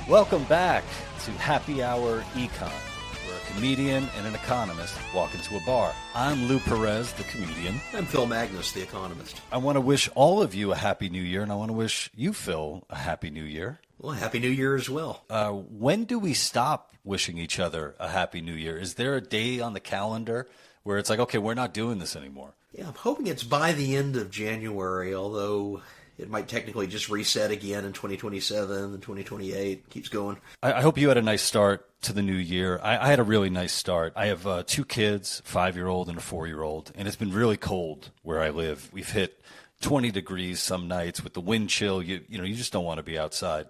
Welcome back to Happy Hour Econ, where a comedian and an economist walk into a bar. I'm Lou Perez, the comedian. I'm Phil Magnus, the economist. I want to wish all of you a Happy New Year, and I want to wish you, Phil, a Happy New Year. Well, Happy New Year as well. When do we stop wishing each other a Happy New Year? Is there a day on the calendar where it's like, okay, we're not doing this anymore? Yeah, I'm hoping it's by the end of January, although it might technically just reset again in 2027 and 2028. Keeps going. I hope you had a nice start to the new year. I had a really nice start. I have 2 kids, a 5-year-old and a 4-year-old, and it's been really cold where I live. We've hit 20 degrees some nights with the wind chill. You just don't want to be outside.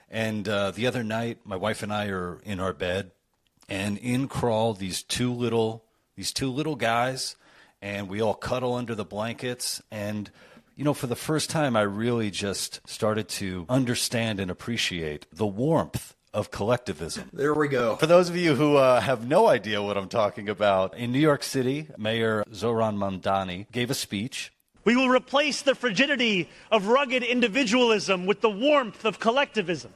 And the other night, my wife and I are in our bed, and in crawl these two little guys, and we all cuddle under the blankets. And for the first time, I really just started to understand and appreciate the warmth of collectivism. There we go. For those of you who have no idea what I'm talking about, in New York City, Mayor Zohran Mamdani gave a speech. We will replace the frigidity of rugged individualism with the warmth of collectivism.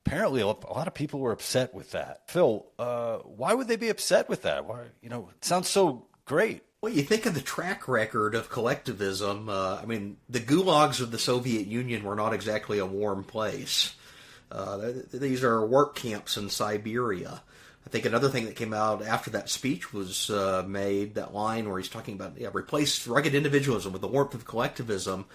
Apparently, a lot of people were upset with that. Phil, why would they be upset with that? Why, it sounds so great. Well, you think of the track record of collectivism. The gulags of the Soviet Union were not exactly a warm place. These are work camps in Siberia. I think another thing that came out after that speech was made, that line where he's talking about, replace rugged individualism with the warmth of collectivism.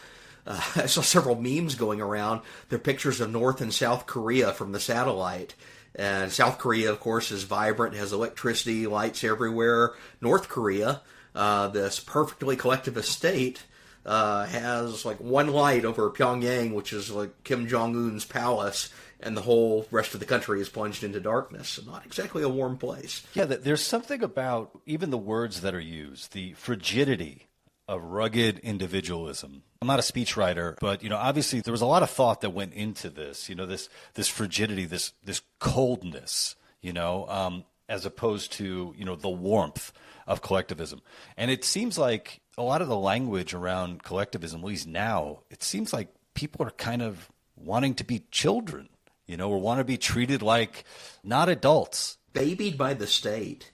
I saw several memes going around. They're pictures of North and South Korea from the satellite. And South Korea, of course, is vibrant, has electricity, lights everywhere. North Korea, this perfectly collectivist state, has like one light over Pyongyang, which is like Kim Jong-un's palace, and the whole rest of the country is plunged into darkness. So not exactly a warm place. Yeah, there's something about even the words that are used, the frigidity of rugged individualism. I'm not a speechwriter, but obviously there was a lot of thought that went into this. This frigidity, this coldness, as opposed to the warmth of collectivism. And it seems like a lot of the language around collectivism, at least now, it seems like people are kind of wanting to be children, or want to be treated like not adults. Babied by the state.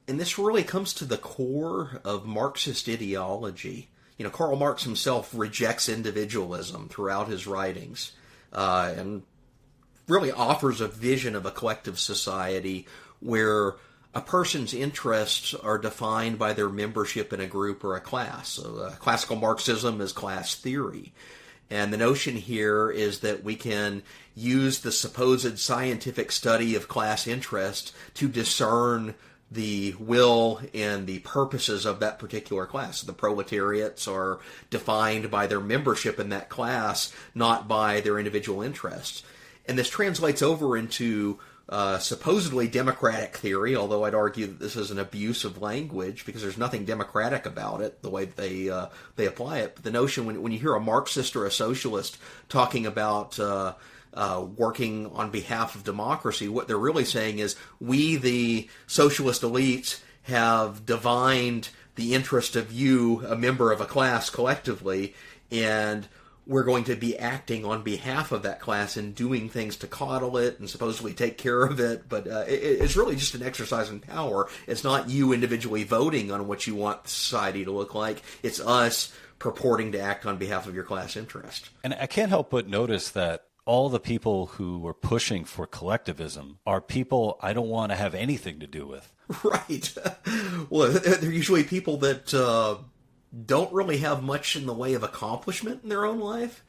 And this really comes to the core of Marxist ideology. Karl Marx himself rejects individualism throughout his writings, and really offers a vision of a collective society where a person's interests are defined by their membership in a group or a class. So classical Marxism is class theory. And the notion here is that we can use the supposed scientific study of class interest to discern the will and the purposes of that particular class. The proletariats are defined by their membership in that class, not by their individual interests. And this translates over into supposedly democratic theory, although I'd argue that this is an abuse of language because there's nothing democratic about it, the way that they apply it. But the notion, when you hear a Marxist or a socialist talking about working on behalf of democracy, what they're really saying is we, the socialist elites, have divined the interest of you, a member of a class, collectively, and we're going to be acting on behalf of that class and doing things to coddle it and supposedly take care of it. But it's really just an exercise in power. It's not you individually voting on what you want society to look like. It's us purporting to act on behalf of your class interest. And I can't help but notice that all the people who were pushing for collectivism are people I don't want to have anything to do with. Right. Well, they're usually people that don't really have much in the way of accomplishment in their own life.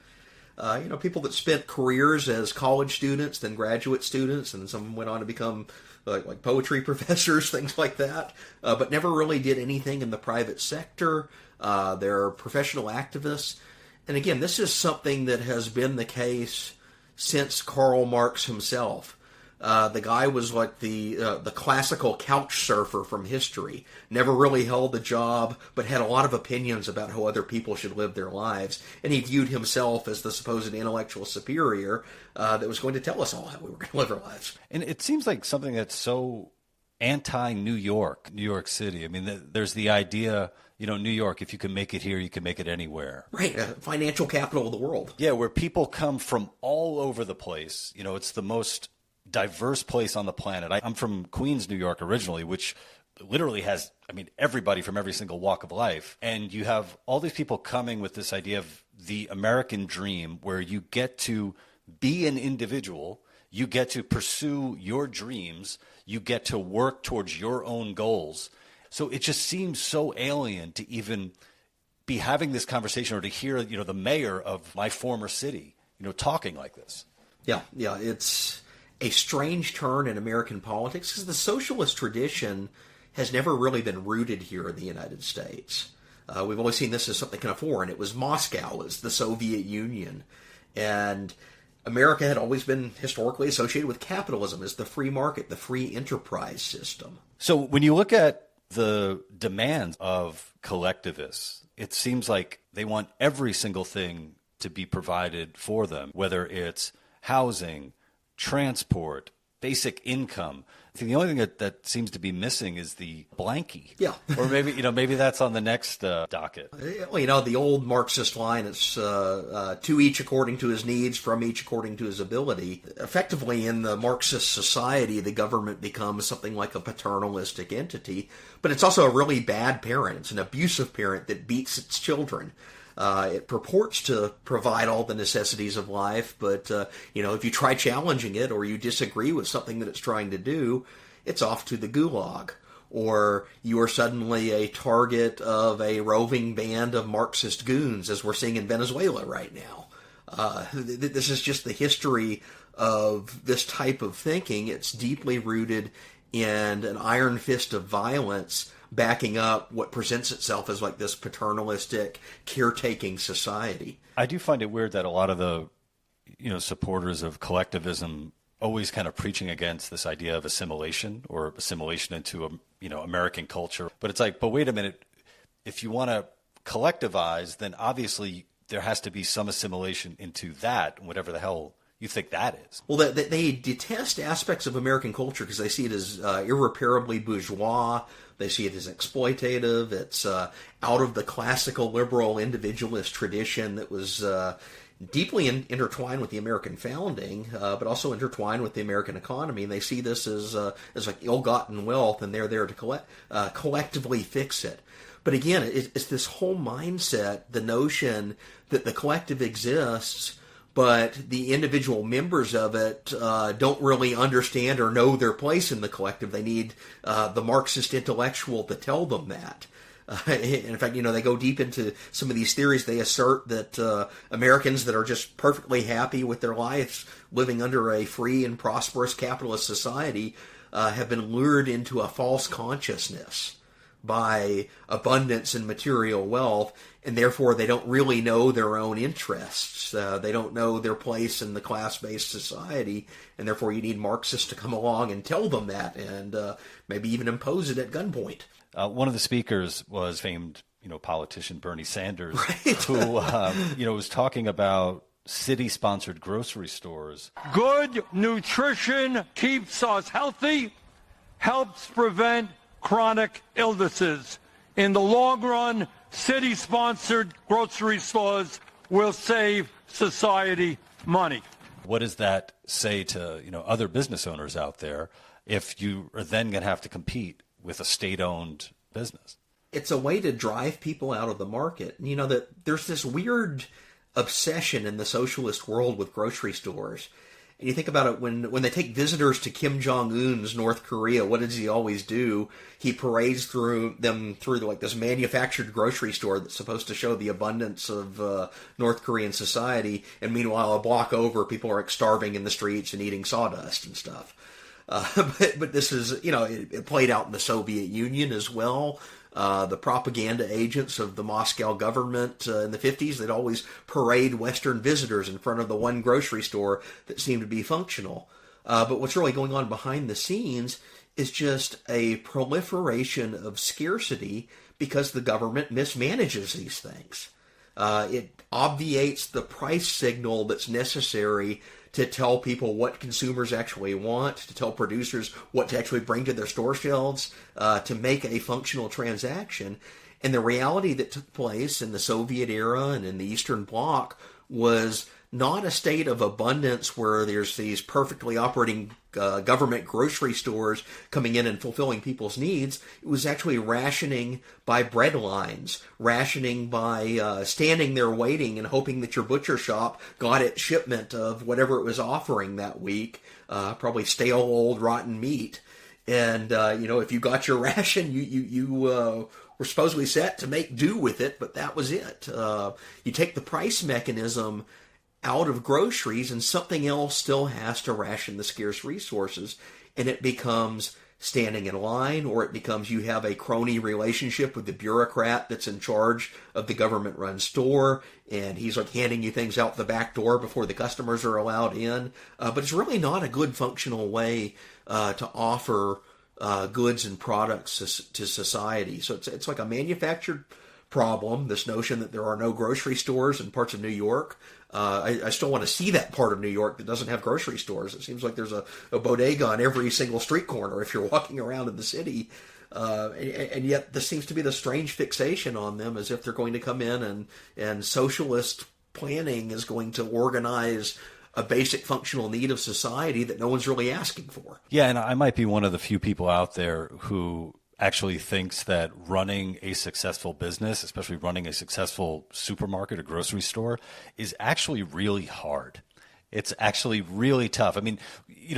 People that spent careers as college students, then graduate students, and some went on to become like poetry professors, things like that, but never really did anything in the private sector. They're professional activists. And again, this is something that has been the case since Karl Marx himself. The guy was like the classical couch surfer from history. Never really held a job, but had a lot of opinions about how other people should live their lives. And he viewed himself as the supposed intellectual superior that was going to tell us all how we were going to live our lives. And it seems like something that's so anti-New York City. I mean, there's the idea, New York, if you can make it here, you can make it anywhere. Right, financial capital of the world. Yeah, where people come from all over the place. It's the most diverse place on the planet. I'm from Queens, New York originally, which literally has, everybody from every single walk of life. And you have all these people coming with this idea of the American dream, where you get to be an individual, you get to pursue your dreams, you get to work towards your own goals. So it just seems so alien to even be having this conversation, or to hear, the mayor of my former city, talking like this. Yeah, it's a strange turn in American politics, because the socialist tradition has never really been rooted here in the United States. We've always seen this as something kind of foreign. It was Moscow, as the Soviet Union. And America had always been historically associated with capitalism as the free market, the free enterprise system. So when you look at the demands of collectivists, it seems like they want every single thing to be provided for them, whether it's housing, transport, basic income. I think the only thing that seems to be missing is the blankie. Yeah. Or maybe that's on the next docket. Well, the old Marxist line, it's to each according to his needs, from each according to his ability. Effectively, in the Marxist society, the government becomes something like a paternalistic entity, but it's also a really bad parent. It's an abusive parent that beats its children. It purports to provide all the necessities of life, but, if you try challenging it, or you disagree with something that it's trying to do, it's off to the gulag. Or you are suddenly a target of a roving band of Marxist goons, as we're seeing in Venezuela right now. This is just the history of this type of thinking. It's deeply rooted in an iron fist of violence, backing up what presents itself as like this paternalistic, caretaking society. I do find it weird that a lot of the, supporters of collectivism always kind of preaching against this idea of assimilation, or assimilation into, American culture. But it's like, but wait a minute, if you want to collectivize, then obviously there has to be some assimilation into that, whatever the hell you think that is. Well, they detest aspects of American culture because they see it as irreparably bourgeois. They see it as exploitative. It's out of the classical liberal individualist tradition that was deeply intertwined with the American founding, but also intertwined with the American economy. And they see this as like ill-gotten wealth, and they're there to collectively fix it. But again, it's this whole mindset, the notion that the collective exists, but the individual members of it don't really understand or know their place in the collective. They need the Marxist intellectual to tell them that. In fact, they go deep into some of these theories. They assert that Americans that are just perfectly happy with their lives, living under a free and prosperous capitalist society, have been lured into a false consciousness by abundance and material wealth, and therefore they don't really know their own interests. They don't know their place in the class-based society, and therefore you need Marxists to come along and tell them that, and maybe even impose it at gunpoint. One of the speakers was famed, politician Bernie Sanders, right. who, was talking about city-sponsored grocery stores. Good nutrition keeps us healthy, helps prevent chronic illnesses. In the long run, city-sponsored grocery stores will save society money. What does that say to, other business owners out there if you are then going to have to compete with a state-owned business? It's a way to drive people out of the market. That there's this weird obsession in the socialist world with grocery stores. And you think about it, when they take visitors to Kim Jong-un's North Korea, what does he always do? He parades through this manufactured grocery store that's supposed to show the abundance of North Korean society, and meanwhile, a block over, people are starving in the streets and eating sawdust and stuff. But this is, it played out in the Soviet Union as well. The propaganda agents of the Moscow government in the 50s, they'd always parade Western visitors in front of the one grocery store that seemed to be functional. But what's really going on behind the scenes is just a proliferation of scarcity because the government mismanages these things. It obviates the price signal that's necessary to tell people what consumers actually want, to tell producers what to actually bring to their store shelves, to make a functional transaction. And the reality that took place in the Soviet era and in the Eastern Bloc was not a state of abundance where there's these perfectly operating government grocery stores coming in and fulfilling people's needs. It was actually rationing by bread lines, rationing by standing there waiting and hoping that your butcher shop got its shipment of whatever it was offering that week, probably stale, old, rotten meat. And, if you got your ration, you were supposedly set to make do with it, but that was it. You take the price mechanism out of groceries and something else still has to ration the scarce resources, and it becomes standing in line, or it becomes you have a crony relationship with the bureaucrat that's in charge of the government-run store, and he's like handing you things out the back door before the customers are allowed in. But it's really not a good functional way to offer goods and products to society. So it's like a manufactured problem, this notion that there are no grocery stores in parts of New York. I still want to see that part of New York that doesn't have grocery stores. It seems like there's a bodega on every single street corner if you're walking around in the city. And yet this seems to be the strange fixation on them, as if they're going to come in and socialist planning is going to organize a basic functional need of society that no one's really asking for. Yeah, and I might be one of the few people out there who actually thinks that running a successful business, especially running a successful supermarket or grocery store, is actually really hard. It's actually really tough. I mean,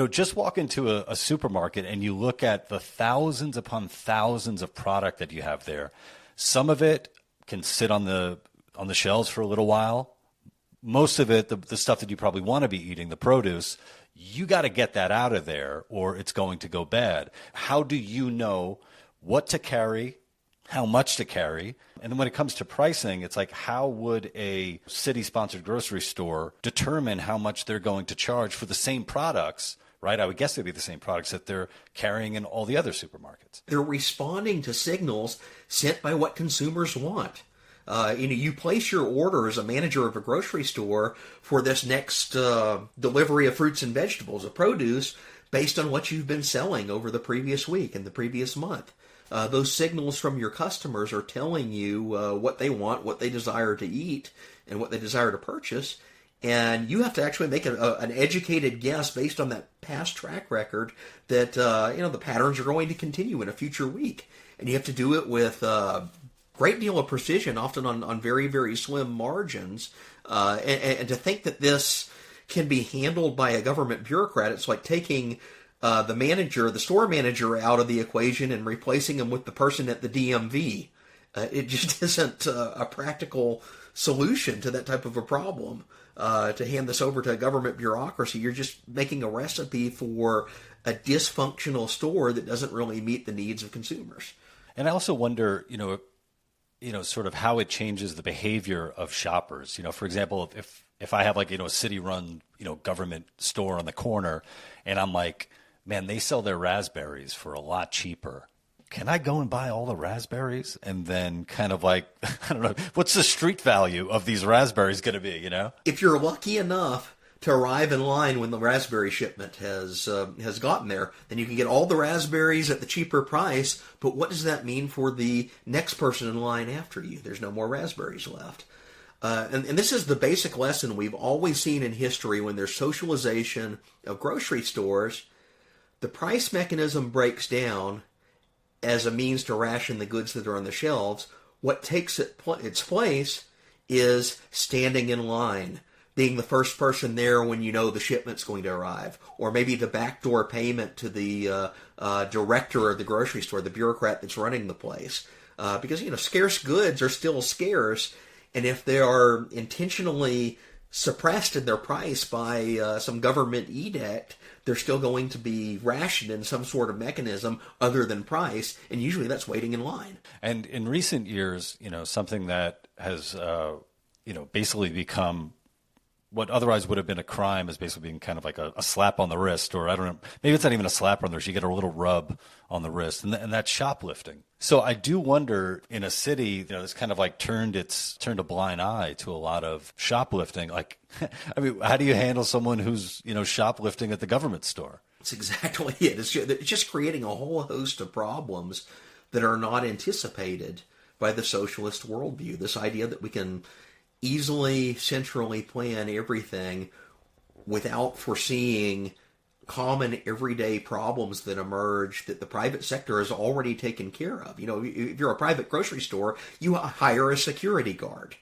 just walk into a supermarket and you look at the thousands upon thousands of product that you have there. Some of it can sit on the shelves for a little while. Most of it, the stuff that you probably want to be eating, the produce, you got to get that out of there or it's going to go bad. How do you know what to carry, how much to carry? And then when it comes to pricing, it's like, how would a city-sponsored grocery store determine how much they're going to charge for the same products, right? I would guess they'd be the same products that they're carrying in all the other supermarkets. They're responding to signals sent by what consumers want. You place your order as a manager of a grocery store for this next delivery of fruits and vegetables, of produce, based on what you've been selling over the previous week and the previous month. Those signals from your customers are telling you what they want, what they desire to eat, and what they desire to purchase. And you have to actually make an educated guess based on that past track record that the patterns are going to continue in a future week. And you have to do it with a great deal of precision, often on very, very slim margins. And to think that this can be handled by a government bureaucrat, it's like taking the store manager out of the equation and replacing him with the person at the DMV. It just isn't a practical solution to that type of a problem. To hand this over to a government bureaucracy, you're just making a recipe for a dysfunctional store that doesn't really meet the needs of consumers. And I also wonder, sort of how it changes the behavior of shoppers. For example, if I have a city-run, government store on the corner, and I'm like, man, they sell their raspberries for a lot cheaper. Can I go and buy all the raspberries? And then kind of I don't know, what's the street value of these raspberries going to be, If you're lucky enough to arrive in line when the raspberry shipment has gotten there, then you can get all the raspberries at the cheaper price. But what does that mean for the next person in line after you? There's no more raspberries left. And this is the basic lesson we've always seen in history when there's socialization of grocery stores. The price mechanism breaks down as a means to ration the goods that are on the shelves. What takes its place is standing in line, being the first person there when you know the shipment's going to arrive, or maybe the backdoor payment to the director of the grocery store, the bureaucrat that's running the place. Because, scarce goods are still scarce, and if they are intentionally suppressed in their price by some government edict, they're still going to be rationed in some sort of mechanism other than price, and usually that's waiting in line. And in recent years, something that has, basically become what otherwise would have been a crime is basically being kind of like a slap on the wrist, or I don't know, maybe it's not even a slap on the wrist. You get a little rub on the wrist, and that's shoplifting. So I do wonder, in a city, that's kind of turned a blind eye to a lot of shoplifting. I mean, how do you handle someone who's shoplifting at the government store? That's exactly it. It's just creating a whole host of problems that are not anticipated by the socialist worldview. This idea that we can easily centrally plan everything without foreseeing common everyday problems that emerge that the private sector has already taken care of. If you're a private grocery store, you hire a security guard.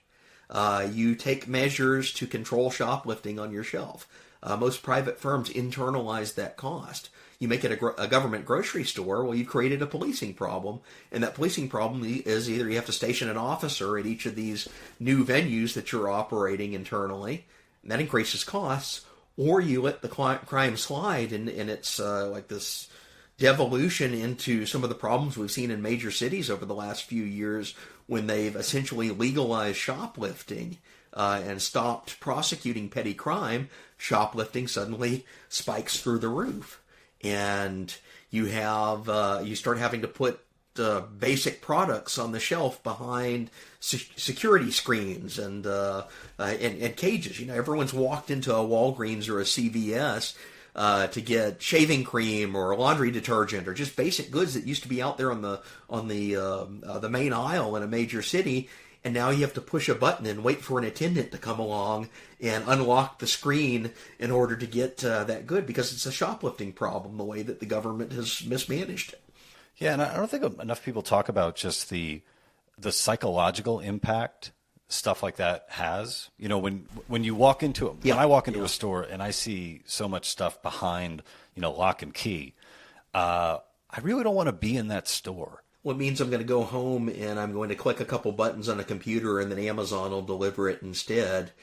You take measures to control shoplifting on your shelf. Most private firms internalize that cost. You make it a government grocery store, well, you've created a policing problem. And that policing problem is either you have to station an officer at each of these new venues that you're operating internally, and that increases costs, or you let the crime slide, and it's like this devolution into some of the problems we've seen in major cities over the last few years when they've essentially legalized shoplifting and stopped prosecuting petty crime. Shoplifting suddenly spikes through the roof. And you start having to put basic products on the shelf behind security screens and cages. Everyone's walked into a Walgreens or a CVS to get shaving cream or laundry detergent or just basic goods that used to be out there on the main aisle in a major city. And now you have to push a button and wait for an attendant to come along and unlock the screen in order to get that good, because it's a shoplifting problem, the way that the government has mismanaged it. Yeah, and I don't think enough people talk about just the psychological impact stuff like that has. When you walk into it, when I walk into a store and I see so much stuff behind, lock and key, I really don't want to be in that store. Well, it means I'm going to go home and I'm going to click a couple buttons on a computer and then Amazon will deliver it instead.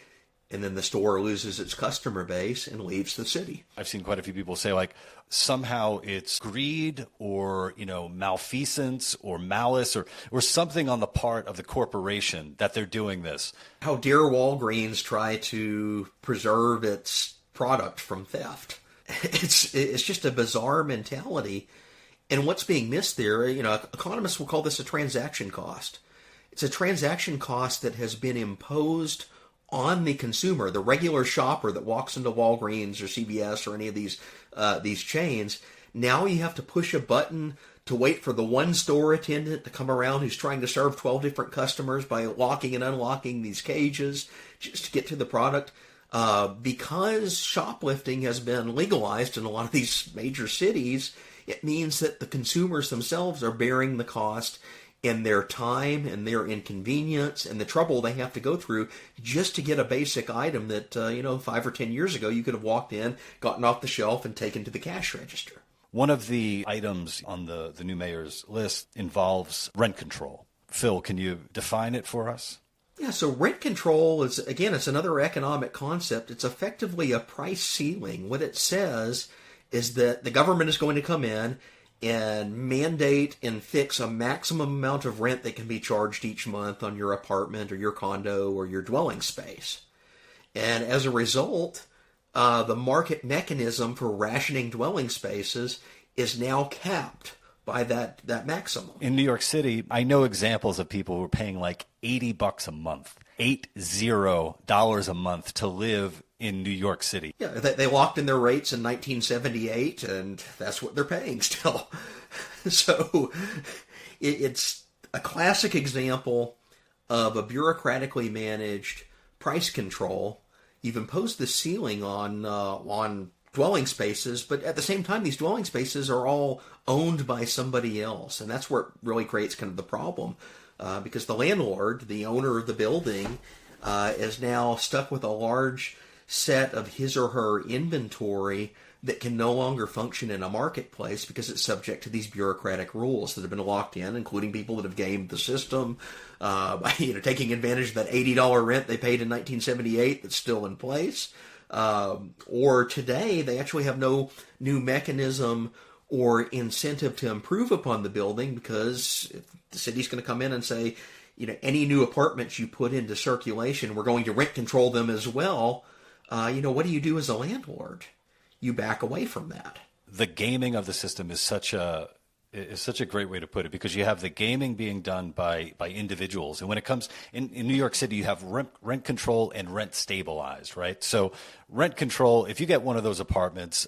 And then the store loses its customer base and leaves the city. I've seen quite a few people say, like, somehow it's greed or, malfeasance or malice or something on the part of the corporation that they're doing this. How dare Walgreens try to preserve its product from theft? It's just a bizarre mentality. And what's being missed there, economists will call this a transaction cost. It's a transaction cost that has been imposed on the consumer, the regular shopper that walks into Walgreens or CVS or any of these chains. Now you have to push a button to wait for the one store attendant to come around who's trying to serve 12 different customers by locking and unlocking these cages just to get to the product. Because shoplifting has been legalized in a lot of these major cities, it means that the consumers themselves are bearing the cost in their time and their inconvenience and the trouble they have to go through just to get a basic item that, 5 or 10 years ago you could have walked in, gotten off the shelf, and taken to the cash register. One of the items on the new mayor's list involves rent control. Phil, can you define it for us? Yeah, so rent control is, again, it's another economic concept. It's effectively a price ceiling. What it says is that the government is going to come in and mandate and fix a maximum amount of rent that can be charged each month on your apartment or your condo or your dwelling space. And as a result, the market mechanism for rationing dwelling spaces is now capped by that maximum. In New York City, I know examples of people who are paying like $80 a month, $80 a month to live in New York City. Yeah, they locked in their rates in 1978, and that's what they're paying still. So it's a classic example of a bureaucratically managed price control. You've imposed the ceiling on dwelling spaces, but at the same time, these dwelling spaces are all owned by somebody else, and that's where it really creates kind of the problem, because the landlord, the owner of the building, is now stuck with a large set of his or her inventory that can no longer function in a marketplace because it's subject to these bureaucratic rules that have been locked in, including people that have gamed the system by taking advantage of that $80 rent they paid in 1978 that's still in place. Or today, they actually have no new mechanism or incentive to improve upon the building, because if the city's going to come in and say, any new apartments you put into circulation, we're going to rent control them as well. What do you do as a landlord? You back away from that. The gaming of the system is such a great way to put it, because you have the gaming being done by individuals. And when it comes in New York City, you have rent control and rent stabilized, right? So rent control, if you get one of those apartments,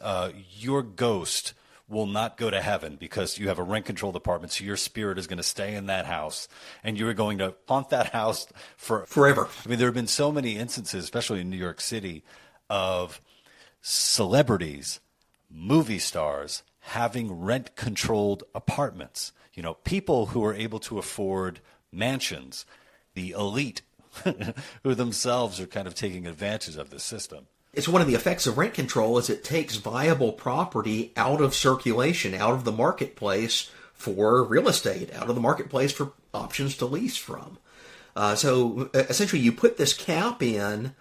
your ghost will not go to heaven because you have a rent controlled apartment. So your spirit is going to stay in that house and you're going to haunt that house for forever. I mean, there have been so many instances, especially in New York City, of celebrities movie stars having rent-controlled apartments. You know, people who are able to afford mansions, the elite who themselves are kind of taking advantage of this system. It's one of the effects of rent control is it takes viable property out of circulation, out of the marketplace for real estate, out of the marketplace for options to lease from. So essentially you put this cap in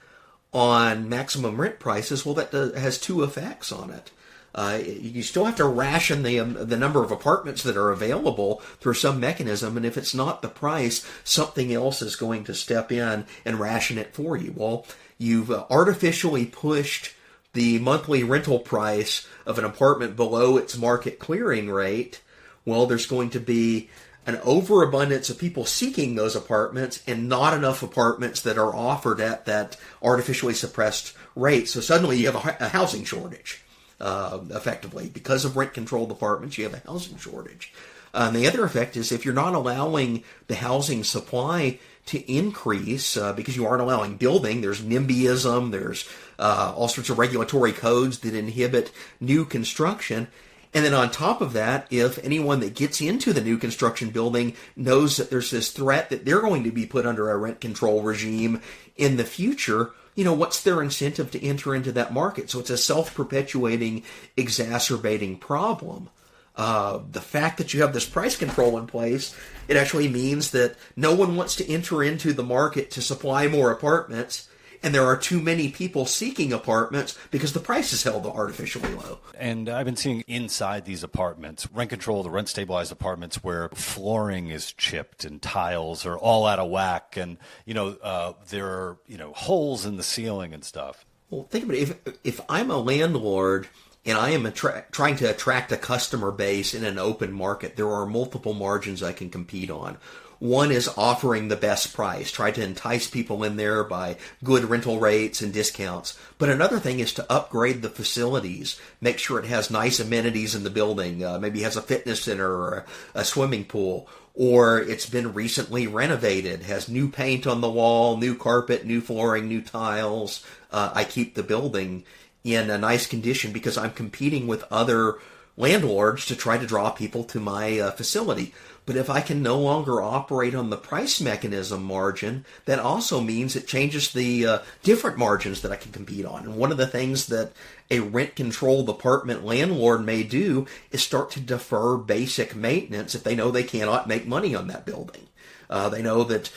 on maximum rent prices. Well, that has two effects on it. You still have to ration the number of apartments that are available through some mechanism, and if it's not the price, something else is going to step in and ration it for you. Well, you've artificially pushed the monthly rental price of an apartment below its market clearing rate. Well, there's going to be an overabundance of people seeking those apartments and not enough apartments that are offered at that artificially suppressed rate. So suddenly you have a housing shortage. Effectively, because of rent-controlled apartments, you have a housing shortage. The other effect is if you're not allowing the housing supply to increase because you aren't allowing building, there's NIMBYism, there's all sorts of regulatory codes that inhibit new construction. And then on top of that, if anyone that gets into the new construction building knows that there's this threat that they're going to be put under a rent control regime in the future, you know, what's their incentive to enter into that market? So it's a self-perpetuating, exacerbating problem. The fact that you have this price control in place, it actually means that no one wants to enter into the market to supply more apartments, and there are too many people seeking apartments because the price is held artificially low. And I've been seeing inside these apartments, rent-controlled or rent-stabilized apartments where flooring is chipped and tiles are all out of whack, and there are holes in the ceiling and stuff. Well, think about it. If I'm a landlord and I am trying to attract a customer base in an open market, there are multiple margins I can compete on. One is offering the best price, try to entice people in there by good rental rates and discounts. But another thing is to upgrade the facilities, make sure it has nice amenities in the building, maybe has a fitness center or a swimming pool, or it's been recently renovated, has new paint on the wall, new carpet, new flooring, new tiles. I keep the building in a nice condition because I'm competing with other landlords to try to draw people to my facility. But if I can no longer operate on the price mechanism margin, that also means it changes the different margins that I can compete on. And one of the things that a rent-controlled apartment landlord may do is start to defer basic maintenance if they know they cannot make money on that building. They know that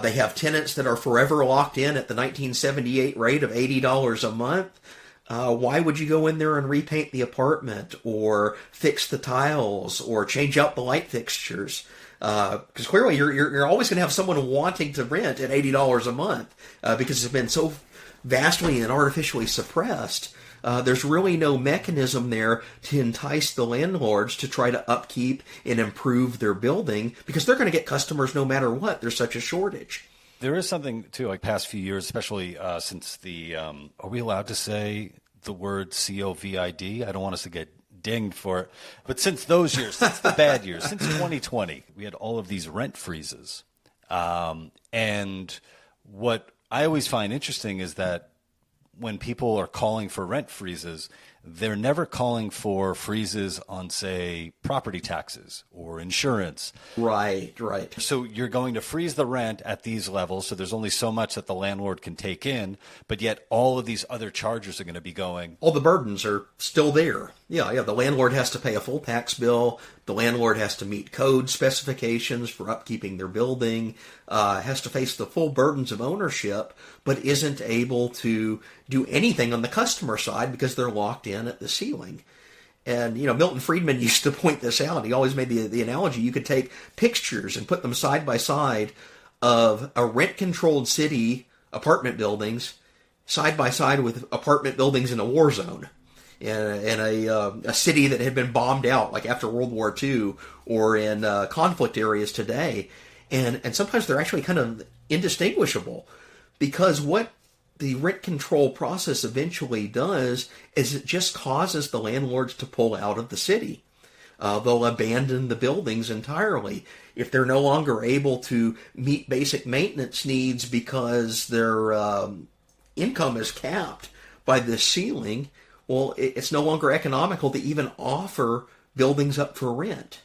they have tenants that are forever locked in at the 1978 rate of $80 a month. Why would you go in there and repaint the apartment or fix the tiles or change out the light fixtures? Because clearly you're always going to have someone wanting to rent at $80 a month because it's been so vastly and artificially suppressed. There's really no mechanism there to entice the landlords to try to upkeep and improve their building because they're going to get customers no matter what. There's such a shortage. There is something, too, like past few years, especially since the, are we allowed to say the word COVID? I don't want us to get dinged for it. But since those years, since the bad years, since 2020, we had all of these rent freezes. And what I always find interesting is that when people are calling for rent freezes, they're never calling for freezes on, say, property taxes or insurance. Right. So you're going to freeze the rent at these levels, so there's only so much that the landlord can take in, but yet all of these other charges are going to be going. All the burdens are still there. Yeah, the landlord has to pay a full tax bill. The landlord has to meet code specifications for upkeeping their building, has to face the full burdens of ownership, but isn't able to do anything on the customer side because they're locked in at the ceiling. And, Milton Friedman used to point this out. He always made the analogy. You could take pictures and put them side by side of a rent-controlled city, apartment buildings, side by side with apartment buildings in a war zone. In a city that had been bombed out, like after World War II, or in conflict areas today. And sometimes they're actually kind of indistinguishable, because what the rent control process eventually does is it just causes the landlords to pull out of the city. They'll abandon the buildings entirely if they're no longer able to meet basic maintenance needs because their income is capped by the ceiling. Well, it's no longer economical to even offer buildings up for rent.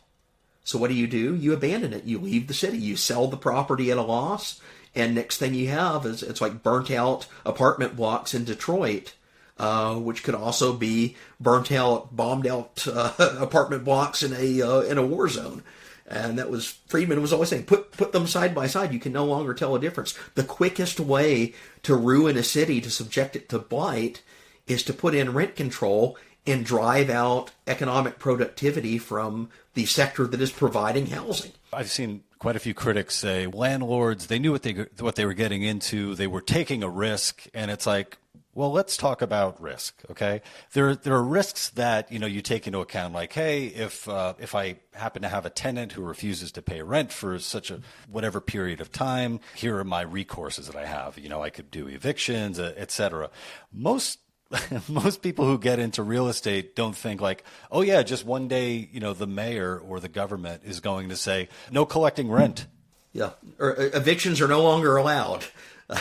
So what do? You abandon it. You leave the city. You sell the property at a loss, and next thing you have is it's like burnt out apartment blocks in Detroit, which could also be burnt out, bombed out apartment blocks in a war zone. And that was, Friedman was always saying, put them side by side. You can no longer tell a difference. The quickest way to ruin a city, to subject it to blight, is to put in rent control and drive out economic productivity from the sector that is providing housing. I've seen quite a few critics say landlords, they knew what they were getting into. They were taking a risk, and it's like, well, let's talk about risk, okay? There are risks that, you take into account, like, hey, if I happen to have a tenant who refuses to pay rent for such a whatever period of time, here are my recourses that I have. I could do evictions, et cetera. Most people who get into real estate don't think like, oh yeah, just one day, the mayor or the government is going to say, no collecting rent. Yeah, or evictions are no longer allowed.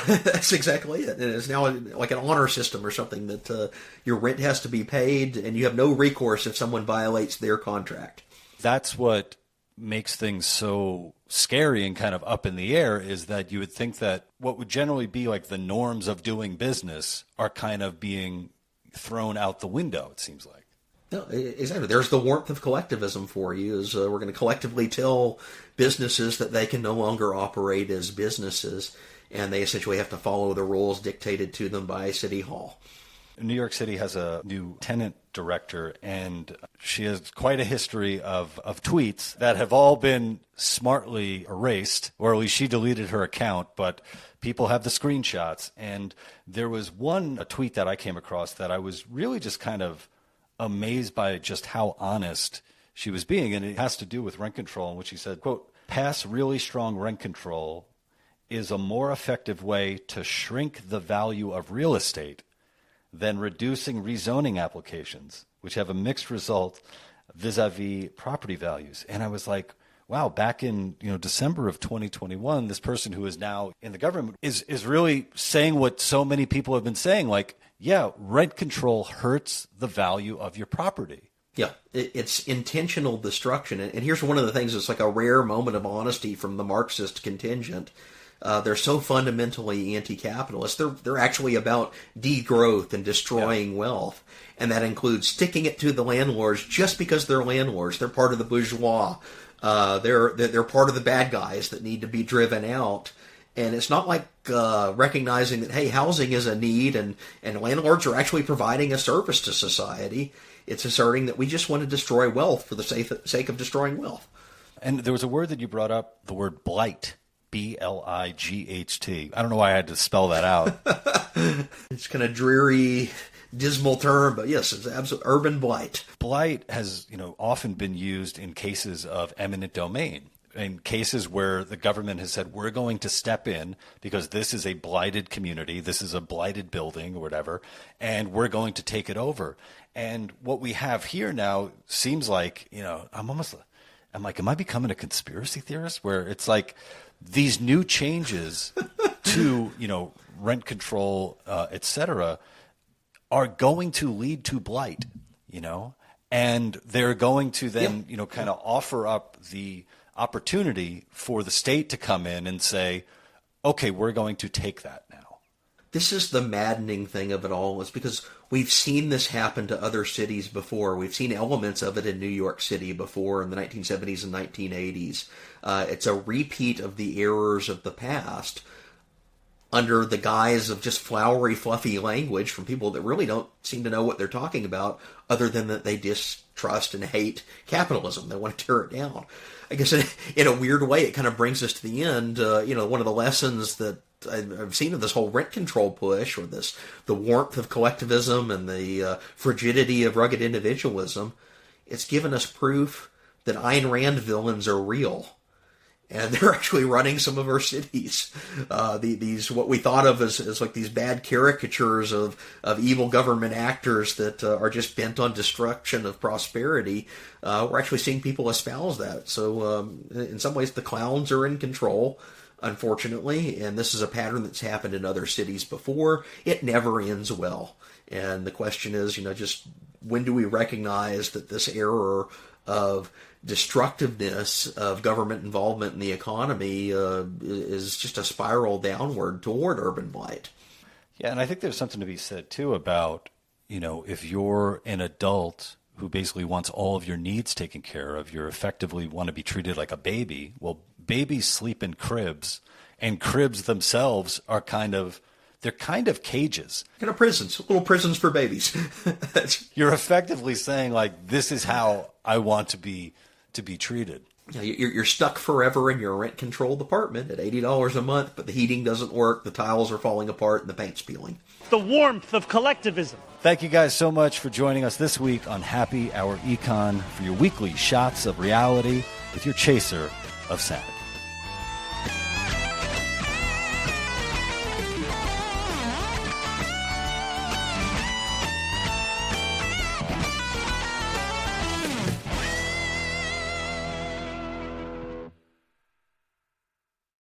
That's exactly it. And it's now like an honor system or something that your rent has to be paid and you have no recourse if someone violates their contract. That's what makes things so scary and kind of up in the air, is that you would think that what would generally be like the norms of doing business are kind of being thrown out the window, it seems like. No, exactly. There's the warmth of collectivism for you, is we're going to collectively tell businesses that they can no longer operate as businesses, and they essentially have to follow the rules dictated to them by City Hall. New York City has a new tenant director, and she has quite a history of tweets that have all been smartly erased, or at least she deleted her account, but people have the screenshots. And there was a tweet that I came across that I was really just kind of amazed by just how honest she was being, and it has to do with rent control, in which she said, quote, "Pass really strong rent control is a more effective way to shrink the value of real estate than reducing rezoning applications, which have a mixed result vis-a-vis property values." And I was like, wow, back in December of 2021, this person who is now in the government is really saying what so many people have been saying, like, yeah, rent control hurts the value of your property. Yeah, it's intentional destruction. And here's one of the things that's like a rare moment of honesty from the Marxist contingent. They're so fundamentally anti-capitalist. They're actually about degrowth and destroying wealth. And that includes sticking it to the landlords just because they're landlords. They're part of the bourgeois. They're part of the bad guys that need to be driven out. And it's not like recognizing that, hey, housing is a need and landlords are actually providing a service to society. It's asserting that we just want to destroy wealth for the sake of destroying wealth. And there was a word that you brought up, the word blight. B-L-I-G-H-T. I don't know why I had to spell that out. It's kind of dreary, dismal term, but yes, it's absolute urban blight. Blight has, often been used in cases of eminent domain. In cases where the government has said, we're going to step in because this is a blighted community, this is a blighted building or whatever, and we're going to take it over. And what we have here now seems like, I'm like, am I becoming a conspiracy theorist? Where it's like these new changes to, rent control, et cetera, are going to lead to blight, and they're going to then, kind of offer up the opportunity for the state to come in and say, okay, we're going to take that now. This is the maddening thing of it all, is because we've seen this happen to other cities before. We've seen elements of it in New York City before in the 1970s and 1980s. It's a repeat of the errors of the past under the guise of just flowery, fluffy language from people that really don't seem to know what they're talking about, other than that they distrust and hate capitalism. They want to tear it down. I guess in a weird way, it kind of brings us to the end. One of the lessons that I've seen of this whole rent control push, or the warmth of collectivism and the frigidity of rugged individualism, it's given us proof that Ayn Rand villains are real. And they're actually running some of our cities. These what we thought of as like these bad caricatures of evil government actors that are just bent on destruction of prosperity. We're actually seeing people espouse that. So in some ways, the clowns are in control. unfortunately, and this is a pattern that's happened in other cities before, it never ends well. And the question is, just when do we recognize that this error of destructiveness of government involvement in the economy is just a spiral downward toward urban blight? Yeah, and I think there's something to be said, too, about, if you're an adult who basically wants all of your needs taken care of, you effectively want to be treated like a baby. Well, babies sleep in cribs, and cribs themselves are they're kind of cages. Kind of prisons, little prisons for babies. You're effectively saying, like, this is how I want to be treated. You're stuck forever in your rent-controlled apartment at $80 a month, but the heating doesn't work, the tiles are falling apart, and the paint's peeling. The warmth of collectivism. Thank you guys so much for joining us this week on Happy Hour Econ for your weekly shots of reality with your chaser of sanity.